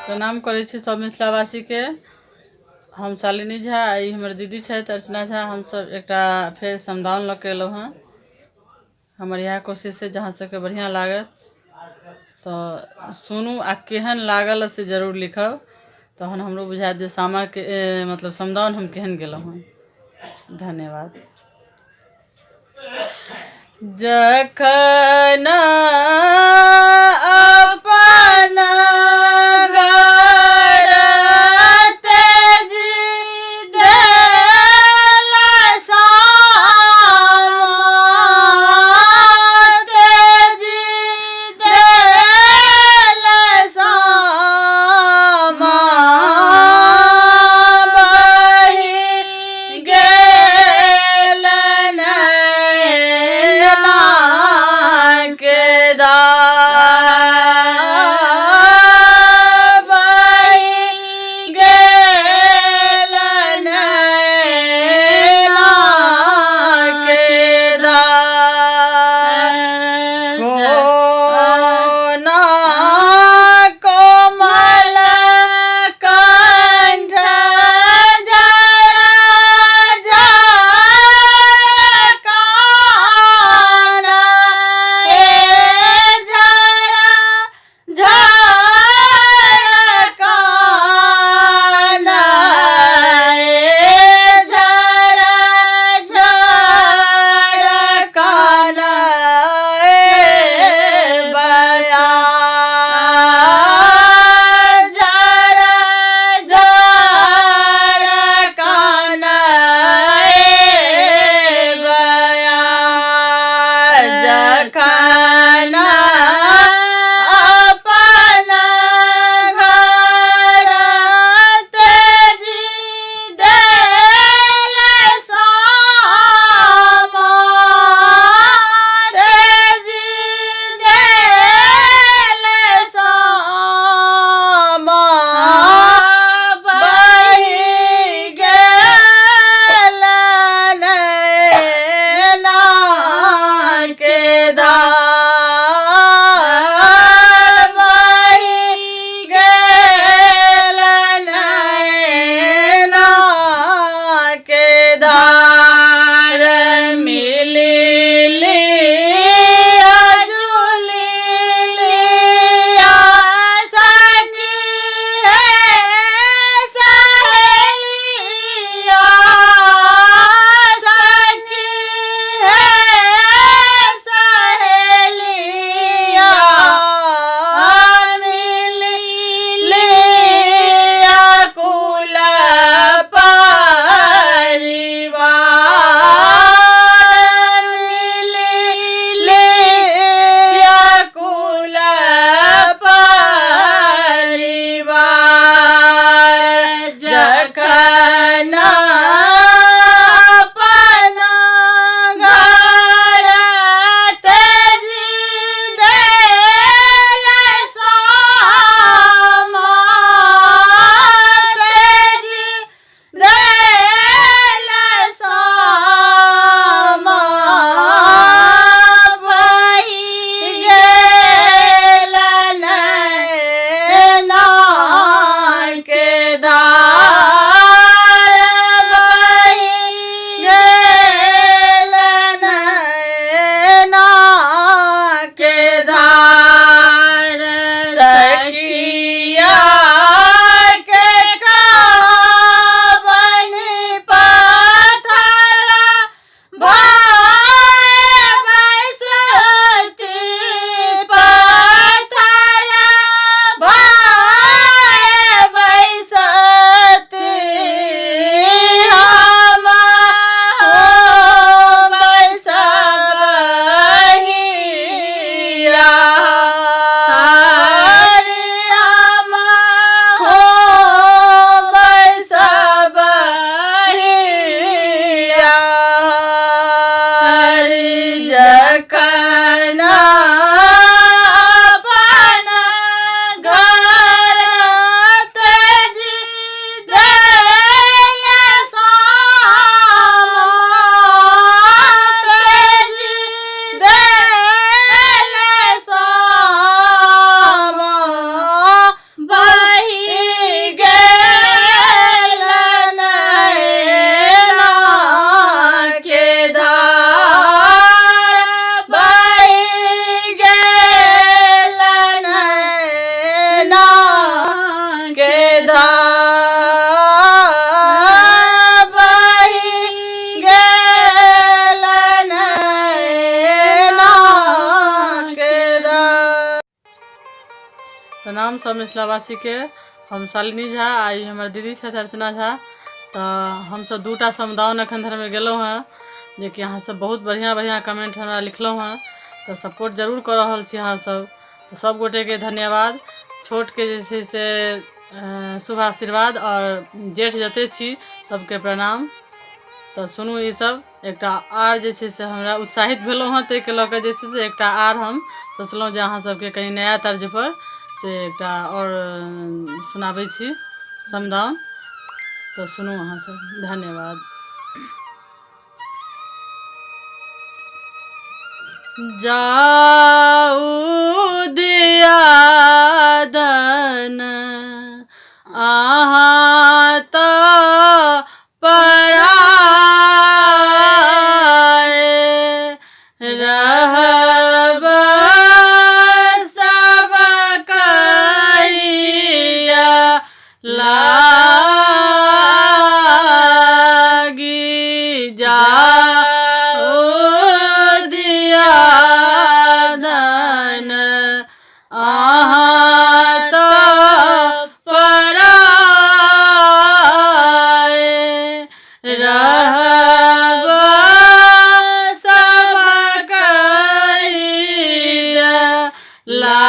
प्रणाम करै छी सब मिथिलावासी के। हम शालिनी झा, ई हमर दीदी छथि अर्चना झा। हम सब एकटा फेर समदाउन लऽ के एलहुँ हँ। हमर इएह कोशिश है जहाँ तक बढ़िया लागत तो सुनू आ केहन लागल से जरूर लिखब, तहन हमरो बुझायत जे सामा के मतलब समदाउन हम केहन गेलहुँ हँ। धन्यवाद। जखन अपन घर तेजी देल सामा, तेजी देल सामा, बहि गेल नैना के धार। प्रणाम सब मिथिलावासी के। हम शालिनी झा आई हमारे दीदी छथि अर्चना झा। तो हम सब दूटा समुदाय एखन धरि में गेलहुँ हैं जे कि अहाँ सब बहुत बढ़िया बढ़िया कमेंट हमरा लिखलहुँ हैं। तो सपोर्ट जरूर कर रहल छी अहाँ सब। तो सब गोटे के धन्यवाद। छोट के जे छै से शुभ आशीर्वाद और जेठ जते छी सबके प्रणाम। तो सुनू ई सब एकटा आर जे छै से हमरा उत्साहित भेलहुँ हैं ताहि के लऽ कऽ जे छै से एकटा आर हम सोचलहुँ जे अहाँ सबके कहीं नया तर्ज पर से एकटा और सुनाबै छी समदाउन। तो सुनू अहाँ सब। धन्यवाद। जाऊ दिया दन आहाँ तो पराए रहब सब कहिया लागी। जाओ दिया दन आहाँ तो पराए रहब सब कहिया लागी।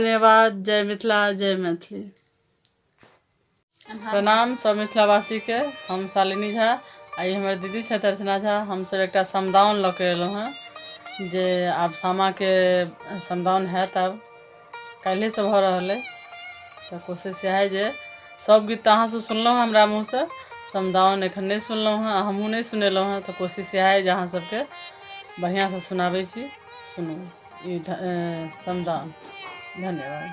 धन्यवाद। जय मिथिला, जय मैथिली। प्रणाम सब मिथिलावासी के। हम शालिनी झा आई हमारे दीदी छथि अर्चना झा। हम सब एक समदाउन लऽ के एलहुँ हैं जे आब सामा के समदाउन है तब काल्हि से भऽ रहल है। तो कोशिश है जे सब गीत अहाँ सब सुनलहुँ हमरा मुँह से, समदाउन एखन नहीं सुनलहुँ हैं, हमहूँ नहीं सुनेलहुँ हैं। तो कोशिश है जे अहाँ सबके बढ़िया से सुनाबै छी, सुनू ई समदाउन। धन्यवाद।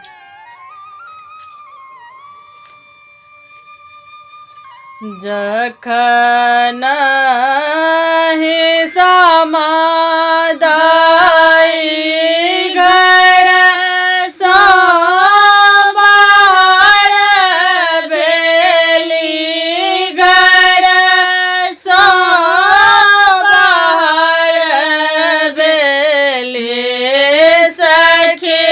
जखन ही समादाई घर सांबार बेली घर सांबार बेली सखी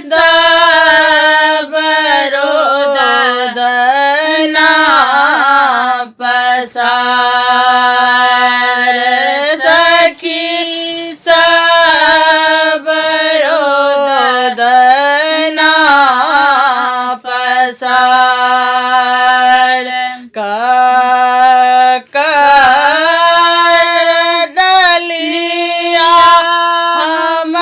सब रोदना पसार सखी सब रोदना पसार कर डलिया हम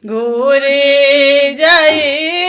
घूरी जई